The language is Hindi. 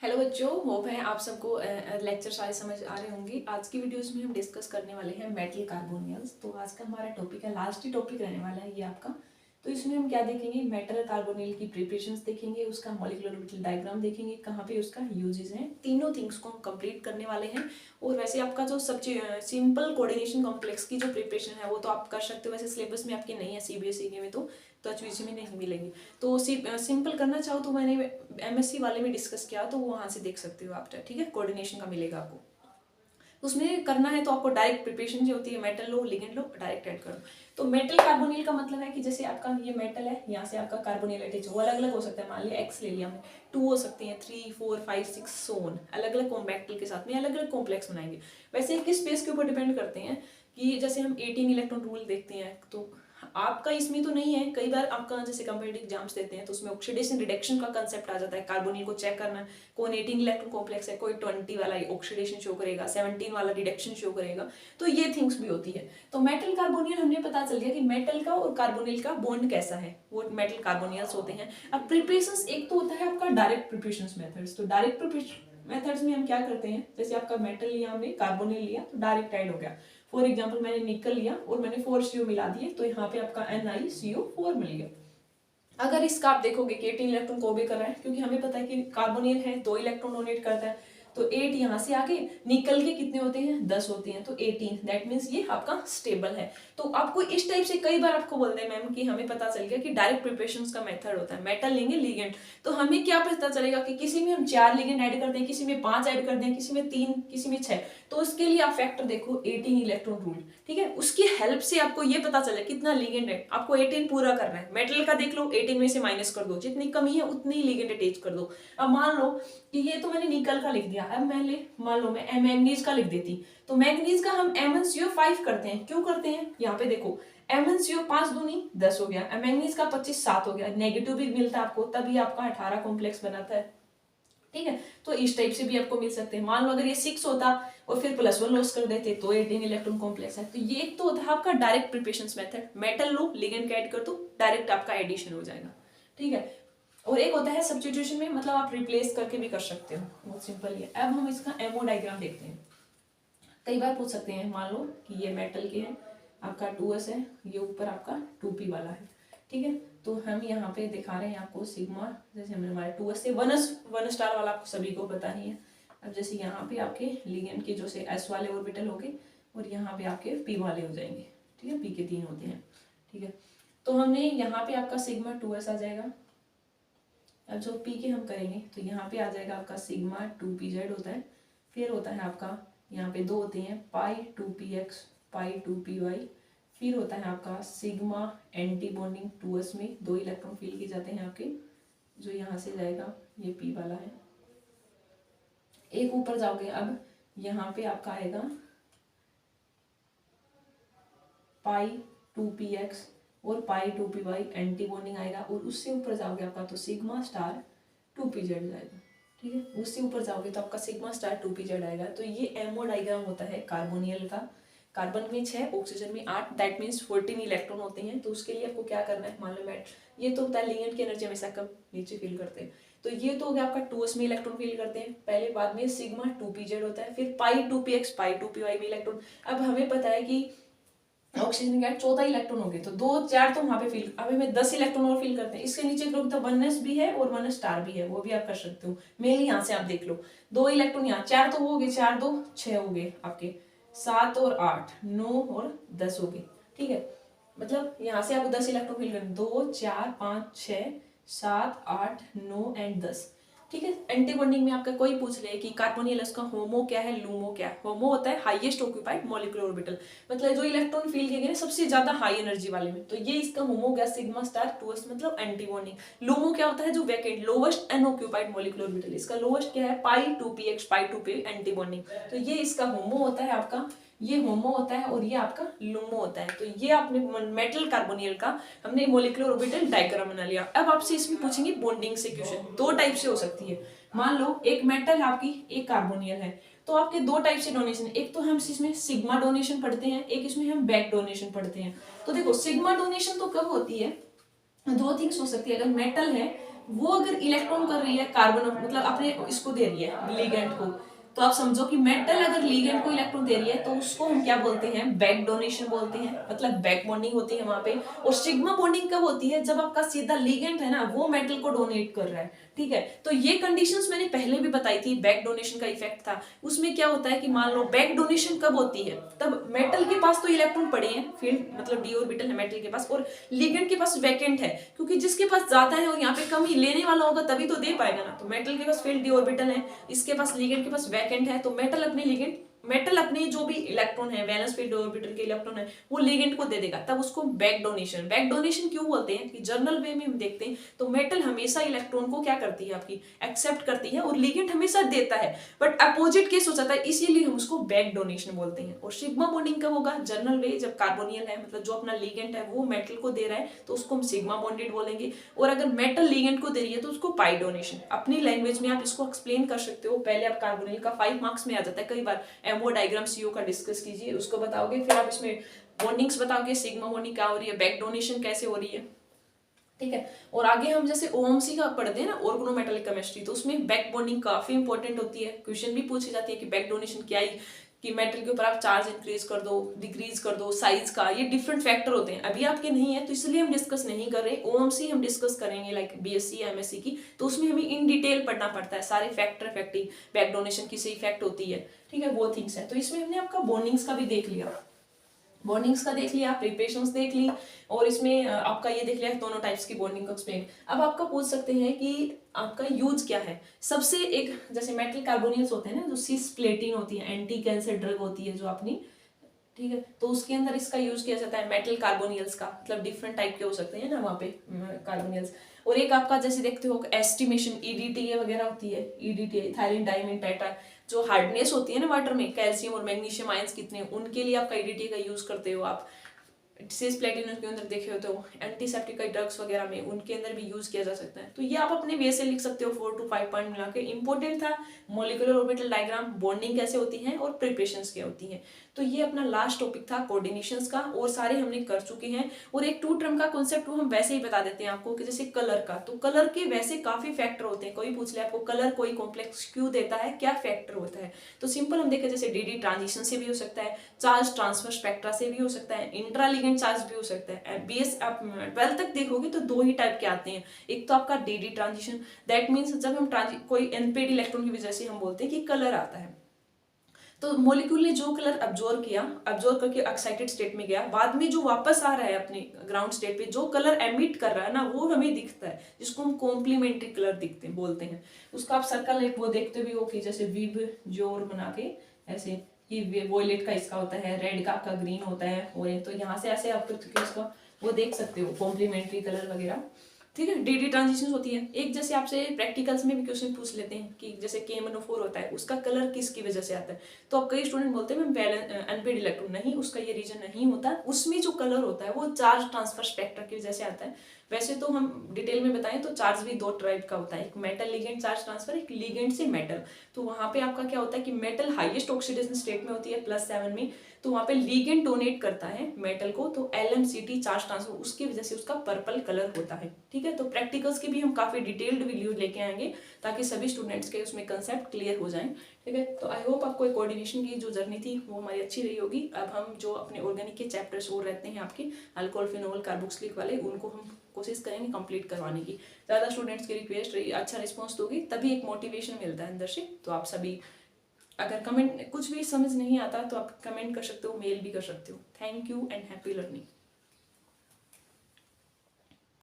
हेलो बच्चों, होप है आप सबको लेक्चर सारे समझ आ रहे होंगे। आज की वीडियोस में हम डिस्कस करने वाले हैं मेटल कार्बोनियल्स। तो आज का हमारा टॉपिक है, लास्ट ही टॉपिक रहने वाला है ये आपका। तो इसमें हम क्या देखेंगे, मेटल कार्बोनियल की प्रिपरेशंस देखेंगे, उसका मॉलिक्यूलर ऑर्बिटल डायग्राम देखेंगे, कहाँ पे उसका यूजेस हैं। तीनों थिंग्स को हम कंप्लीट करने वाले हैं। और वैसे आपका जो सबसे सिंपल कोऑर्डिनेशन कॉम्प्लेक्स की जो प्रिपरेशन है वो तो आप कर सकते हो। वैसे सिलेबस में आपके नहीं है सीबीएसई के में, तो एचवीसी में नहीं मिलेंगी। तो सिंपल करना चाहो तो मैंने एमएससी वाले में डिस्कस किया, तो वहां से देख सकते हो आप। ठीक है, कोऑर्डिनेशन का मिलेगा आपको। तो उसमें करना है तो आपको डायरेक्ट प्रिपरेशन जो होती है, मेटल लो लिगेंड लो डायरेक्ट ऐड करो। तो मेटल कार्बोनिल का मतलब है कि जैसे आपका ये मेटल है, यहाँ से आपका कार्बोनिल अटैच वो अलग अलग हो सकता है। मान लिया एक्स ले लिया हमने, 2 हो सकती हैं, 3 4 5 6 सोन, अलग अलग कॉम्पैक्टल के साथ में अलग अलग कॉम्प्लेक्स बनाएंगे। वैसे किस स्पेस के ऊपर डिपेंड करते हैं कि जैसे हम 18 इलेक्ट्रॉन रूल देखते हैं, तो आपका इसमें तो नहीं है। कई बार आपका जैसे कंपेटिटिव एग्जाम्स देते हैं तो उसमें ऑक्सीडेशन रिडक्शन का कंसेप्ट आ जाता है। कार्बोनिल को चेक करना, कौन 18 इलेक्ट्रॉन कॉम्प्लेक्स है, कोई 20 वाला ऑक्सीडेशन शो करेगा, 17 वाला रिडक्शन शो करेगा। तो ये थिंग्स भी होती है। तो मेटल कार्बोनियल हमने पता चल गया कि मेटल का और कार्बोनिल का बॉन्ड कैसा है, वो मेटल कार्बोनियल्स होते हैं। अब प्रिपरेशंस एक तो होता है आपका डायरेक्ट प्रिपरेशंस मेथड्स। तो डायरेक्ट प्रिपरेशन मेथड्स में हम क्या करते हैं, जैसे आपका मेटल लिया हमने, कार्बोनिल लिया तो डायरेक्ट ऐड हो गया। फॉर एग्जाम्पल मैंने निकल लिया और मैंने 4 CO मिला दिए, तो यहाँ पे आपका NiCO4 मिल गया। अगर इसका आप देखोगे कि 18 इलेक्ट्रॉन को भी कर रहा है, क्योंकि हमें पता है कि कार्बोनिल है 2 इलेक्ट्रॉन डोनेट करता है, तो 8 यहाँ से आगे निकल के कितने होते हैं, 10 होते हैं, तो 18, दैट मीन्स ये आपका स्टेबल है। तो आपको इस टाइप से कई बार आपको बोलते हैं मैम कि हमें पता चल गया कि डायरेक्ट प्रिपरेशन का मेथड होता है, मेटल लेंगे लिगेंड। तो हमें क्या पता चलेगा कि किसी में हम 4 लिगेंड ऐड करते हैं, किसी में 5 ऐड करते हैं, किसी में 3, किसी में 6। तो उसके लिए आप फैक्टर देखो 18 इलेक्ट्रॉन रूल, ठीक है। उसकी हेल्प से आपको ये पता चले कितना लिगेंड है, आपको 18 पूरा करना है। मेटल का देख लो, 18 में से माइनस कर दो, जितनी कमी है उतनी लिगेंड अटैच कर दो। अब मान लो कि ये तो मैंने निकल का लिख दिया, अब मैं मान लो मैं मैंगनीज का लिख देती, तो मैंगनीज का हम MnCO5 करते हैं। क्यों करते हैं, यहाँ पे देखो MnCO 5 दूनी 10 हो गया, मैंगनीज का 25 7 हो गया, नेगेटिव भी मिलता है आपको, तभी आपका 18 कॉम्प्लेक्स बनाता है, ठीक है। तो इस टाइप से भी आपको मिल सकते हैं। मान लो अगर ये 6 होता और फिर +1 लॉस कर देते तो 18 इलेक्ट्रॉन कॉम्प्लेक्स है। तो ये एक तो होता है आपका डायरेक्ट प्रिपरेशन मेथड, मेटल लो लिगेंड का ऐड कर दो, डायरेक्ट आपका एडिशन हो जाएगा, ठीक है। और एक होता है सब्स्टिट्यूशन में, मतलब आप रिप्लेस करके भी कर सकते हो, बहुत सिंपल है। अब हम इसका एमओ डायग्राम देखते हैं। कई बार पूछ सकते हैं, मान लो कि ये मेटल के है, आपका 2s है, ये ऊपर आपका 2p वाला है, ठीक है। तो हम यहाँ पे दिखा रहे हैं आपको सिग्मा, जैसे हमने हमारे 2s से 1 स्टार वाला आपको सभी को पता ही है। अब जैसे यहाँ पे आपके लिगेंड के जो से s वाले ऑर्बिटल हो गए और यहाँ पे आपके p वाले हो जाएंगे, ठीक है। p के 3 होते हैं, ठीक है। तो हमने यहाँ पे आपका सिग्मा 2s आ जाएगा। अब जो p के हम करेंगे तो यहाँ पे आ जाएगा आपका सिग्मा 2pz होता है। फिर होता है आपका यहाँ पे 2 होते हैं पाई 2px पाई 2py। फिर होता है आपका सिग्मा एंटी बॉन्डिंग 2s में 2 इलेक्ट्रॉन फील किए जाते हैं आपके, जो यहाँ से जाएगा, ये p वाला है। एक ऊपर जाओगे, अब यहाँ पे आपका आएगा पाई 2px और पाई 2py एंटी बॉन्डिंग आएगा, और उससे ऊपर जाओगे आपका तो सिग्मा स्टार 2pz जाएगा, ठीक है। उससे ऊपर जाओगे तो आपका सिग्मा स्टार 2pz आएगा। तो ये एमओ डायग्राम होता है कार्बोनियल का। कार्बन में 6, ऑक्सीजन में 8, दैट मीन्स 14 इलेक्ट्रॉन होते हैं। तो उसके लिए आपको क्या करना है, मान लो ये तो होता है लिगेंड की एनर्जी हमेशा कब नीचे फील करते हैं। तो ये तो हो गया आपका 2s में इलेक्ट्रॉन फील करते हैं पहले, बाद में सिग्मा 2pz होता है, फिर पाई 2px पाई 2py में इलेक्ट्रॉन। अब हमें पता है कि ऑक्सीजन का 14 इलेक्ट्रॉन हो गए, तो 2 4 तो वहां पे फिल, अभी मैं 10 इलेक्ट्रॉन और फिल करते हैं। इसके नीचे ग्रुप तो 1s भी है और 1 स्टार भी है, वो भी आप कर सकते हो। मेनली यहाँ से आप देख लो 2 इलेक्ट्रॉन यहाँ, 4 तो हो गए, 4 2 6 हो गए आपके, 7 और 8 9 और 10 हो गए, ठीक है। मतलब यहाँ से आपको 10 इलेक्ट्रॉन फिल करने, 2 4 5 6 7 8 9 एंड 10, ठीक है। एंटी बॉन्डिंग में आपका कोई पूछ ले कि कार्बोनियल्स का होमो क्या है, लूमो क्या है। होमो होता है हाईएस्ट ऑक्यूपाइड मॉलिक्यूलर ऑर्बिटल, मतलब जो इलेक्ट्रॉन फील किए गए सबसे ज्यादा हाई एनर्जी वाले में, तो ये इसका होमो गया सिग्मा स्टार 2s, मतलब एंटी बॉन्डिंग। लूमो क्या होता है, जो vacant lowest unoccupied molecular orbital, इसका लोवेस्ट क्या है पाई 2px पाई 2p एंटी बॉन्डिंग। तो ये इसका होमो होता है आपका, ये होमो होता है और ये आपका लूमो होता है। तो ये आपने मेटल कार्बोनियल का हमने मॉलिक्यूलर ऑर्बिटल डायग्राम बना लिया। अब आपसे इसमें पूछेंगे बॉन्डिंग से क्वेश्चन, 2 टाइप से हो सकती है। मान लो एक मेटल आपकी, एक कार्बोनियल है, तो आपके 2 टाइप से डोनेशन है। एक तो हम इसमें सिग्मा डोनेशन पढ़ते हैं, एक इसमें हम बैक डोनेशन पढ़ते हैं। तो देखो सिग्मा डोनेशन तो कब होती है, 2 थिंग्स हो सकती है। अगर मेटल है वो अगर इलेक्ट्रॉन कर रही है कार्बन, मतलब अपने इसको दे रही है लिगेंड को, तो आप समझो कि मेटल अगर लिगेंड को इलेक्ट्रॉन दे रही है तो उसको हम क्या बोलते हैं, बैक डोनेशन बोलते हैं, मतलब बैक बॉन्डिंग होती है वहां पे। और सिग्मा बॉन्डिंग कब होती है, जब आपका सीधा लिगेंड है ना वो मेटल को डोनेट कर रहा है, ठीक है। तो ये कंडीशंस मैंने पहले भी बताई थी, बैक डोनेशन का इफेक्ट था। उसमें क्या होता है कि मान लो बैक डोनेशन कब होती है, तब मेटल के पास तो इलेक्ट्रॉन पड़े हैं, फील्ड मतलब डी ऑर्बिटल है मेटल के पास, और लिगेंड के पास वैकेंट है, क्योंकि जिसके पास ज्यादा है और यहाँ पे कम ही लेने वाला होगा तभी तो दे पाएगा ना। तो मेटल के पास फील्ड डी ऑर्बिटल है, इसके पास लिगेंड के पास वैकेंट है, तो मेटल अपने जो भी इलेक्ट्रॉन है, वैलेंस फील्ड ऑर्बिटल के इलेक्ट्रॉन है, वो लिगेंड को दे देगा, तब उसको बैक डोनेशन क्यों बोलते हैं कि जर्नल वे में हम देखते हैं तो मेटल हमेशा इलेक्ट्रॉन को क्या करती है, आपकी एक्सेप्ट करती है, और लिगेंड हमेशा देता है, बट अपोजिट केस हो जाता है, इसीलिए हम उसको बैक डोनेशन बोलते हैं। और सिग्मा बॉन्डिंग कब होगा, जर्नल वे, जब कार्बोनियल है, मतलब जो अपना लिगेंड है वो मेटल को दे रहा है, तो उसको हम सिग्मा बॉन्डेड बोलेंगे। और अगर मेटल लिगेंड को दे रही है तो उसको पाई डोनेशन। अपनी लैंग्वेज में आप इसको एक्सप्लेन कर सकते हो, पहले आप कार्बोनियल का 5 मार्क्स में आ जाता है कई बार, एमओ डायग्राम सीओ का डिस्कस कीजिए, उसको बताओगे, फिर आप इसमें बॉन्डिंग्स बताओगे, सिग्मा बॉन्डिंग क्या हो रही है, बैक डोनेशन कैसे हो रही है, ठीक है। और आगे हम जैसे ओएमसी का पढ़ते हैं ना, ऑर्गेनोमेटालिक केमिस्ट्री, तो उसमें बैक बॉन्डिंग काफी इंपॉर्टेंट होती है, क्वेश्चन भी पूछी जाती है कि बैक डोनेशन क्या है, कि मेटल के ऊपर आप चार्ज इंक्रीज कर दो, डिक्रीज कर दो, साइज का, ये डिफरेंट फैक्टर होते हैं, अभी आपके नहीं है तो इसलिए हम डिस्कस नहीं कर रहे। ओएमसी हम डिस्कस करेंगे लाइक बीएससी एमएससी की, तो उसमें हमें इन डिटेल पढ़ना पड़ता है, सारे फैक्टर इफेक्टिव, बैक डोनेशन किससे इफेक्ट होती है, ठीक है, वो थिंग्स है। तो इसमें हमने आपका बॉन्डिंग्स का भी देख लिया, बॉन्डिंग्स का देख लिया, प्रिपरेशंस देख ली, और इसमें आपका ये देख लिया दोनों टाइप्स की बॉन्डिंग को एक्सप्लेन। अब आपका पूछ सकते हैं कि आपका यूज क्या है। सबसे एक जैसे मेटल कार्बोनियल्स होते हैं ना, जो सिस्प्लेटिन होती है, एंटी कैंसर ड्रग होती है जो अपनी, ठीक है, तो उसके अंदर इसका यूज किया जाता है मेटल कार्बोनियल्स का, मतलब डिफरेंट टाइप के हो सकते हैं ना वहाँ पे कार्बोनियल्स। और एक आपका जैसे देखते हो एस्टिमेशन ईडीटीए वगैरह होती है, ईडीटीए थायरिन डाइमिन टेट्रा, जो हार्डनेस होती है ना वाटर में, कैल्शियम और मैग्नीशियम आयंस कितने, उनके लिए आपका ईडीटीए का यूज करते हो आप। सिस प्लेटिनम के अंदर देखे हो तो एंटीसेप्टिक ड्रग्स वगैरह में उनके अंदर भी यूज किया जा सकता है। तो ये आप अपने वे से लिख सकते हो, 4 to 5 पॉइंट मिला के। इंपॉर्टेंट था मॉलिक्यूलर ऑर्बिटल डायग्राम, बॉन्डिंग कैसे होती है और प्रिपरेशंस क्या होती हैं। तो ये अपना लास्ट टॉपिक था कोऑर्डिनेशंस का, और सारे हमने कर चुके हैं। और एक 2 टर्म का कॉन्सेप्ट हम वैसे ही बता देते हैं आपको कि जैसे कलर का, तो कलर के वैसे काफी फैक्टर होते हैं, कोई पूछ ले आपको कलर कोई कॉम्प्लेक्स क्यों देता है, क्या फैक्टर होता है, तो सिंपल हम देखें जैसे डीडी ट्रांजिशन से भी हो सकता है, चार्ज ट्रांसफर स्पेक्ट्रा से भी हो सकता है, इंट्रालिगेंट चार्ज भी हो सकता है। बीएस आप 12 तक देखोगे तो 2 ही टाइप के आते हैं, एक तो आपका डीडी ट्रांजिशन, दैट मीन्स जब हम कोई एनपेड इलेक्ट्रॉन की वजह से हम बोलते हैं कि कलर आता है, तो मॉलिक्यूल ने जो कलर अब्जॉर्व किया, अब्जॉर्व करके एक्साइटेड स्टेट में गया, बाद में जो वापस आ रहा है अपने ग्राउंड स्टेट पे, जो कलर एमिट कर रहा है ना वो हमें दिखता है, जिसको हम कॉम्प्लीमेंट्री कलर दिखते हैं बोलते हैं। उसका आप सर्कल एक वो देखते भी हो कि जैसे विब जोर बना के ऐसे कि वॉयलेट का इसका होता है, रेड का आपका ग्रीन होता है, और तो यहाँ से ऐसे आप इसका वो देख सकते हो कॉम्प्लीमेंट्री कलर वगैरह, ठीक है। डीडी ट्रांजिशन होती है। एक जैसे आपसे प्रैक्टिकल्स में भी क्वेश्चन पूछ लेते हैं कि जैसे KMnO4 होता है, उसका कलर किसकी वजह से आता है, तो अब कई स्टूडेंट बोलते हैं मैम अनपेड इलेक्ट्रॉन, नहीं, उसका ये रीजन नहीं होता, उसमें जो कलर होता है वो चार्ज ट्रांसफर स्पेक्ट्रा की वजह से आता है। वैसे तो हम डिटेल में बताएं तो चार्ज भी 2 टाइप का होता है, एक मेटल लिगेंड चार्ज ट्रांसफर, एक लिगेंड से मेटल। तो वहां पे आपका क्या होता है कि मेटल हाईएस्ट ऑक्सीडेशन स्टेट में होती है +7 में, तो वहां पे लिगेंड डोनेट करता है मेटल को, तो LMCT चार्ज ट्रांसफर, उसकी वजह से उसका पर्पल कलर होता है, ठीक है। तो प्रैक्टिकल्स के भी हम काफी डिटेल्ड वीडियो लेके आएंगे ताकि सभी स्टूडेंट्स के उसमें कंसेप्ट क्लियर हो जाएं, ठीक है। तो आई होप आपको कोऑर्डिनेशन की जो जर्नी थी वो हमारी अच्छी रही होगी। अब हम जो अपने ऑर्गेनिक के चैप्टर्स और रहते हैं आपके अल्कोहल फिनोल कार्बोक्सिलिक वाले, उनको हम कोशिश करेंगे कंप्लीट करवाने की। ज़्यादा स्टूडेंट्स की रिक्वेस्ट रही, अच्छा रिस्पॉन्स दोगी तभी एक मोटिवेशन मिलता है अंदर से। तो आप सभी अगर कमेंट कुछ भी समझ नहीं आता तो आप कमेंट कर सकते हो, मेल भी कर सकते हो। Thank you and happy learning.